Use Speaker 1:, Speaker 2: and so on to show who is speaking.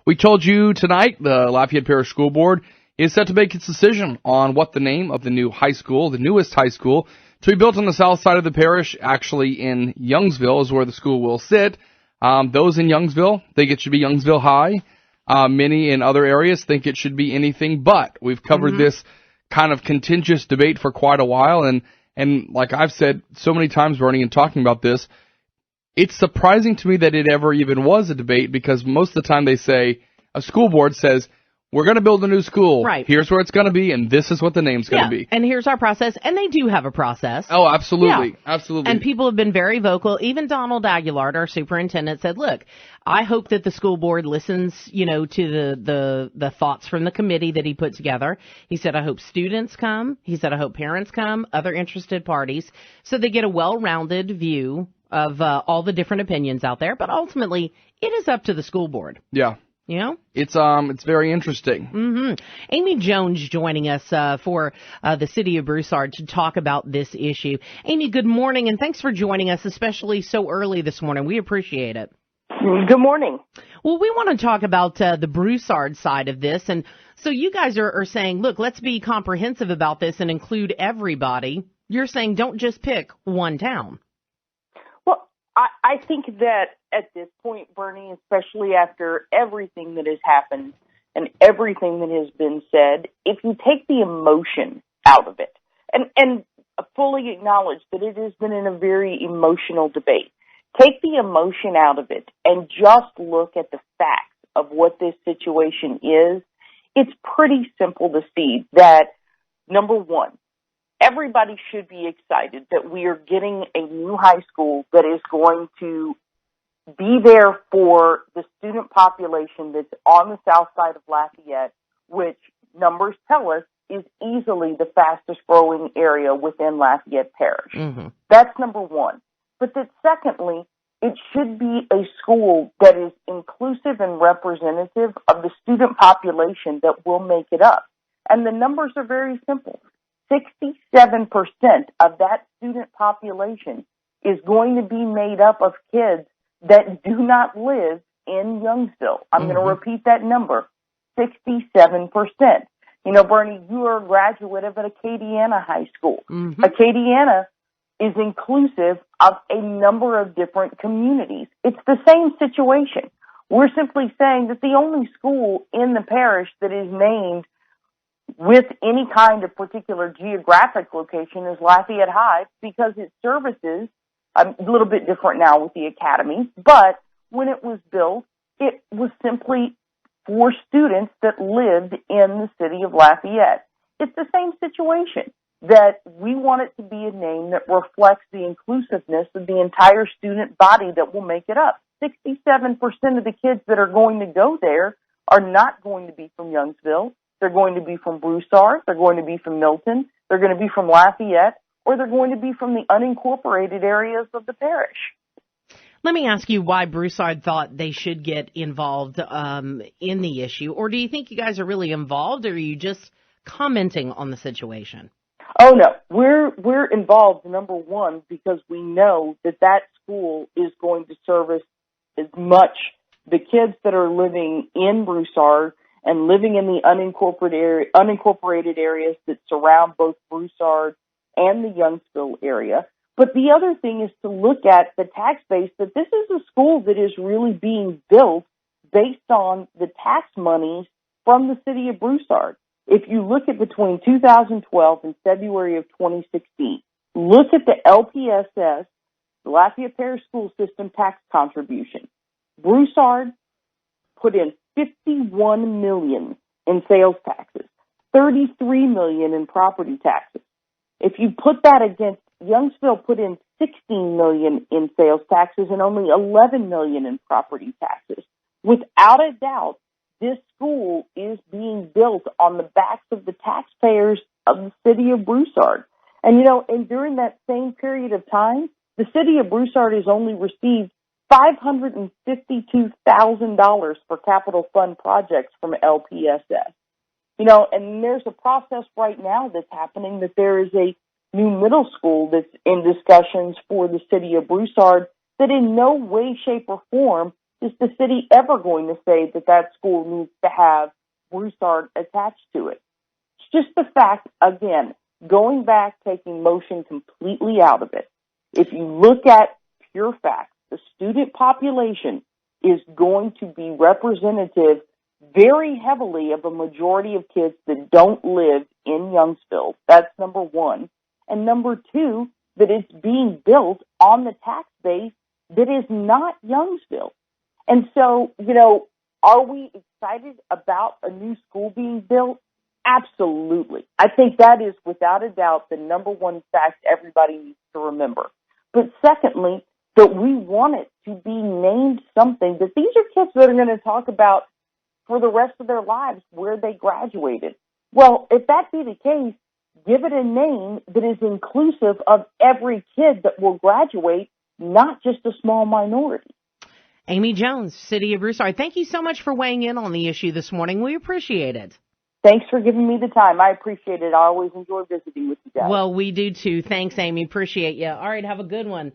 Speaker 1: We told you tonight the Lafayette Parish School Board is set to make its decision on what the name of the new high school, the newest high school, to be built on the south side of the parish, actually in Youngsville is where the school will sit. Those in Youngsville think it should be Youngsville High. Many in other areas think it should be anything but. We've covered this kind of contentious debate for quite a while, and like I've said so many times, Bernie, in talking about this, it's surprising to me that it ever even was a debate, because most of the time they say, a school board says, we're going to build a new school.
Speaker 2: Right.
Speaker 1: Here's where it's going to be, and this is what the name's going to be.
Speaker 2: And here's our process. And they do have a process.
Speaker 1: Oh, absolutely.
Speaker 2: Yeah.
Speaker 1: Absolutely.
Speaker 2: And people have been very vocal. Even Donald Aguilard, our superintendent, said, look, I hope that the school board listens, to the thoughts from the committee that he put together. He said, I hope students come. He said, I hope parents come, other interested parties, so they get a well-rounded view of all the different opinions out there. But ultimately, it is up to the school board.
Speaker 1: Yeah. It's very interesting.
Speaker 2: Amy Jones joining us for the city of Broussard to talk about this issue. Amy, good morning, and thanks for joining us, especially so early this morning. We appreciate it.
Speaker 3: Good morning.
Speaker 2: Well, we want to talk about the Broussard side of this, and so you guys are saying, look, let's be comprehensive about this and include everybody. You're saying don't just pick one town.
Speaker 3: Well, I think that at this point, Bernie, especially after everything that has happened and everything that has been said, if you take the emotion out of it and fully acknowledge that it has been in a very emotional debate, take the emotion out of it and just look at the facts of what this situation is, it's pretty simple to see that, number one, everybody should be excited that we are getting a new high school that is going to be there for the student population that's on the south side of Lafayette, which numbers tell us is easily the fastest growing area within Lafayette Parish. That's number one. But that secondly, it should be a school that is inclusive and representative of the student population that will make it up. And the numbers are very simple. 67% of that student population is going to be made up of kids that do not live in Youngsville. I'm going to repeat that number, 67%. Bernie, you are a graduate of Acadiana High School. Acadiana is inclusive of a number of different communities. It's the same situation. We're simply saying that the only school in the parish that is named with any kind of particular geographic location is Lafayette High, because it services a little bit different now with the academy, but when it was built, it was simply for students that lived in the city of Lafayette. It's the same situation, that we want it to be a name that reflects the inclusiveness of the entire student body that will make it up. 67% of the kids that are going to go there are not going to be from Youngsville. They're going to be from Broussard. They're going to be from Milton. They're going to be from Lafayette, or they're going to be from the unincorporated areas of the parish.
Speaker 2: Let me ask you why Broussard thought they should get involved in the issue, or do you think you guys are really involved, or are you just commenting on the situation?
Speaker 3: Oh, no. We're involved, number one, because we know that school is going to service as much the kids that are living in Broussard and living in the unincorporated areas that surround both Broussard and the Youngsville area. But the other thing is to look at the tax base, that this is a school that is really being built based on the tax monies from the city of Broussard. If you look at between 2012 and February of 2016, look at the LPSS, the Lafayette Parish School System tax contribution. Broussard put in $51 million in sales taxes, $33 million in property taxes. If you put that against Youngsville, put in $16 million in sales taxes and only $11 million in property taxes. Without a doubt, this school is being built on the backs of the taxpayers of the city of Broussard. And, and during that same period of time, the city of Broussard has only received $552,000 for capital fund projects from LPSS. And there's a process right now that's happening, that there is a new middle school that's in discussions for the city of Broussard that in no way, shape, or form is the city ever going to say that that school needs to have Broussard attached to it? It's just the fact, again, going back, taking motion completely out of it. If you look at pure facts, the student population is going to be representative very heavily of a majority of kids that don't live in Youngsville. That's number one. And number two, that it's being built on the tax base that is not Youngsville. And so, are we excited about a new school being built? Absolutely. I think that is without a doubt the number one fact everybody needs to remember. But secondly, that we want it to be named something that these are kids that are going to talk about for the rest of their lives where they graduated. Well, if that be the case, give it a name that is inclusive of every kid that will graduate, not just a small minority.
Speaker 2: Amy Jones, City of Broussard, thank you so much for weighing in on the issue this morning. We appreciate it.
Speaker 3: Thanks for giving me the time. I appreciate it. I always enjoy visiting with you guys.
Speaker 2: Well, we do too. Thanks, Amy. Appreciate you. All right, have a good one.